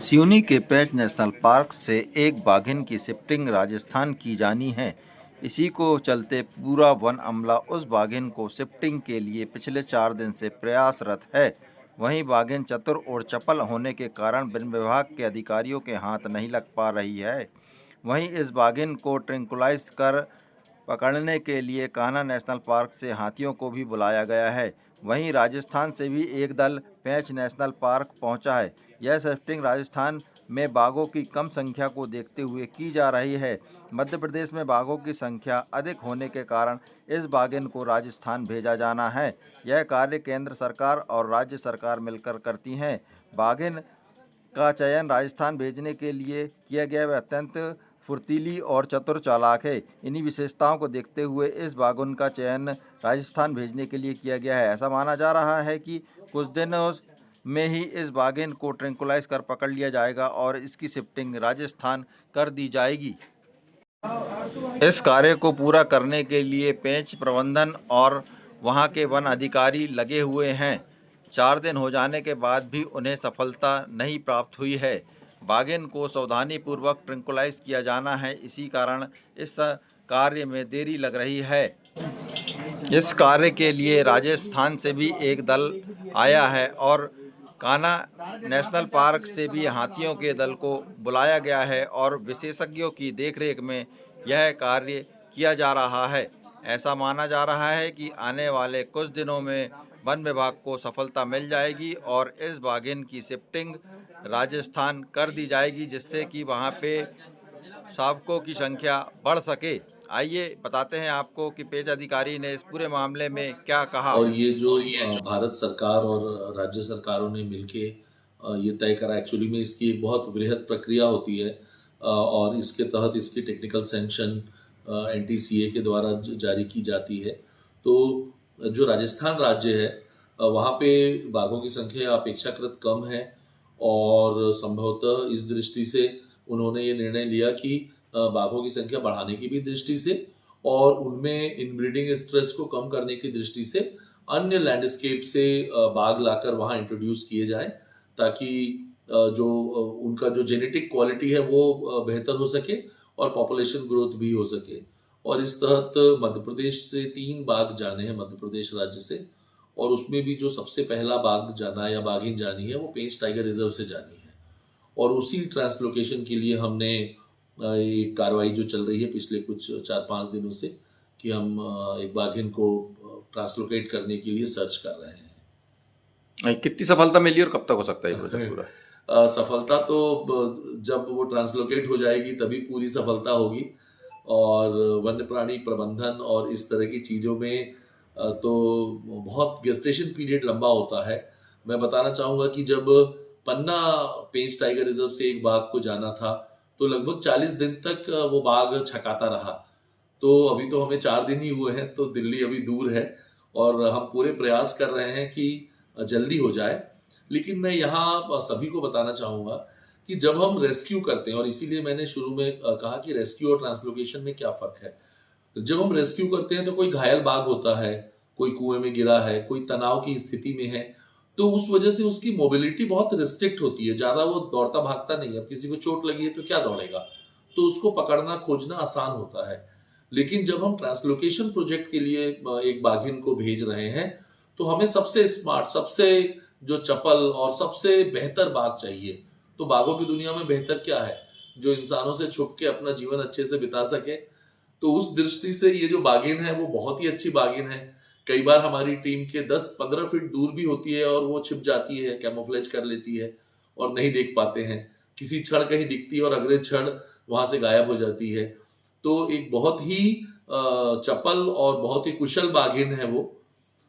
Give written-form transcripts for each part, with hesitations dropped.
सिवनी के पेंच national park से एक बाघिन की शिफ्टिंग राजस्थान की जानी है। इसी को चलते पूरा वन अमला उस बाघिन को शिफ्टिंग के लिए पिछले 4 दिन से प्रयासरत है। वहीं बाघिन चतुर और चपल होने के कारण वन विभाग के अधिकारियों के हाथ नहीं लग पा रही है। वहीं इस बाघिन को ट्रैंकुलाइज कर पकड़ने के लिए कान्हा नेशनल पार्क से हाथियों को भी बुलाया गया है। वहीं राजस्थान से भी एक दल पेंच नेशनल पार्क पहुंचा है। यह शिफ्टिंग राजस्थान में बाघों की कम संख्या को देखते हुए की जा रही है। मध्य प्रदेश में बाघों की संख्या अधिक होने के कारण इस बाघिन को राजस्थान भेजा जाना है। यह कार्य केंद्र सरकार और राज्य सरकार मिलकर करती हैं। बाघिन का चयन राजस्थान भेजने के लिए किया गया। वह अत्यंत फुर्तीली और चतुर चालाक है। इन्हीं विशेषताओं को देखते हुए इस बाघिन का चयन राजस्थान भेजने के लिए किया गया है। ऐसा माना जा रहा है कि कुछ दिनों में ही इस बाघिन को ट्रैंकुलाइज कर पकड़ लिया जाएगा और इसकी शिफ्टिंग राजस्थान कर दी जाएगी। इस कार्य को पूरा करने के लिए पेंच प्रबंधन और वहां के वन अधिकारी लगे हुए हैं। 4 दिन हो जाने के बाद भी उन्हें सफलता नहीं प्राप्त हुई है। बाघिन को सावधानीपूर्वक ट्रैंकुलाइज किया जाना है, इसी कारण इस कार्य में देरी लग रही है। इस कार्य के लिए राजस्थान से भी एक दल आया है और कान्हा नेशनल पार्क से भी हाथियों के दल को बुलाया गया है और विशेषज्ञों की देखरेख में यह कार्य किया जा रहा है। ऐसा माना जा रहा है कि आने वाले कुछ दिनों में वन विभाग को सफलता मिल जाएगी और इस बाघिन की शिफ्टिंग राजस्थान कर दी जाएगी, जिससे कि वहाँ पे शावकों की संख्या बढ़ सके। आइए बताते हैं आपको कि पेंच अधिकारी ने इस पूरे मामले में क्या कहा। और ये जो भारत सरकार और राज्य सरकारों ने मिलके ये तय करा, एक्चुअली में इसकी एक बहुत वृहद प्रक्रिया होती है और इसके तहत इसकी टेक्निकल सैंक्शन एनटीसीए के द्वारा जारी की जाती है। तो जो राजस्थान राज्य है वहाँ पे बाघों की संख्या अपेक्षाकृत कम है और संभवतः इस दृष्टि से उन्होंने ये निर्णय लिया कि बाघों की संख्या बढ़ाने की भी दृष्टि से और उनमें इनब्रीडिंग स्ट्रेस को कम करने की दृष्टि से अन्य लैंडस्केप से बाघ लाकर वहाँ इंट्रोड्यूस किए जाएं, ताकि जो उनका जो जेनेटिक क्वालिटी है वो बेहतर हो सके और पॉपुलेशन ग्रोथ भी हो सके। और इस तहत मध्य प्रदेश से 3 बाघ जाने हैं, मध्य प्रदेश राज्य से, और उसमें भी जो सबसे पहला बाघ जाना या बाघिन जानी है वो पेंच टाइगर रिजर्व से जानी है। और उसी ट्रांसलोकेशन के लिए हमने एक कार्रवाई जो चल रही है पिछले कुछ 4-5 दिनों से कि हम एक बाघिन को ट्रांसलोकेट करने के लिए सर्च कर रहे हैं। कितनी सफलता मिली और कब तक हो सकता है ये प्रोजेक्ट पूरा? सफलता तो जब वो ट्रांसलोकेट हो जाएगी तभी पूरी सफलता होगी। और वन्य प्राणी प्रबंधन और इस तरह की चीज़ों में तो बहुत गेस्टेशन पीरियड लंबा होता है। मैं बताना चाहूँगा कि जब पन्ना पेंच टाइगर रिजर्व से एक बाघ को जाना था तो लगभग 40 दिन तक वो बाघ छकाता रहा। तो अभी तो हमें 4 दिन ही हुए हैं, तो दिल्ली अभी दूर है और हम पूरे प्रयास कर रहे हैं कि जल्दी हो जाए। लेकिन मैं यहाँ सभी को बताना चाहूँगा कि जब हम रेस्क्यू करते हैं, और इसीलिए मैंने शुरू में कहा कि रेस्क्यू और ट्रांसलोकेशन में क्या फ़र्क है। जब हम रेस्क्यू करते हैं तो कोई घायल बाघ होता है, कोई कुएं में गिरा है, कोई तनाव की स्थिति में है, तो उस वजह से उसकी मोबिलिटी बहुत रिस्ट्रिक्ट होती है, ज़्यादा वो दौड़ता भागता नहीं है। अब किसी को चोट लगी है तो क्या दौड़ेगा, तो उसको पकड़ना खोजना आसान होता है। लेकिन जब हम ट्रांसलोकेशन प्रोजेक्ट के लिए एक बाघिन को भेज रहे हैं तो हमें सबसे स्मार्ट, सबसे जो चपल और सबसे बेहतर बाघ चाहिए। तो बाघों की दुनिया में बेहतर क्या है, जो इंसानों से छुप के अपना जीवन अच्छे से बिता सके। तो उस दृष्टि से ये जो बाघिन है वो बहुत ही अच्छी बाघिन है। कई बार हमारी टीम के 10-15 फीट दूर भी होती है और वो छिप जाती है, कैमोफ्लेज कर लेती है और नहीं देख पाते हैं। किसी क्षण कहीं दिखती है और अगले क्षण वहां से गायब हो जाती है। तो एक बहुत ही चपल और बहुत ही कुशल बाघिन है वो,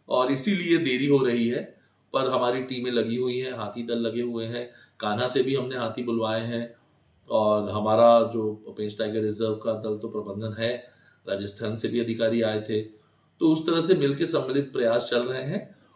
और इसीलिए देरी हो रही है। पर हमारी टीमें लगी हुई हैं, हाथी दल लगे हुए हैं, कान्हा से भी हमने हाथी बुलवाए हैं और हमारा जो पेंच टाइगर रिजर्व का दल तो प्रबंधन है, राजस्थान से भी अधिकारी आए थे। तो उस तरह से मिलकर सम्मिलित प्रयास चल रहे हैं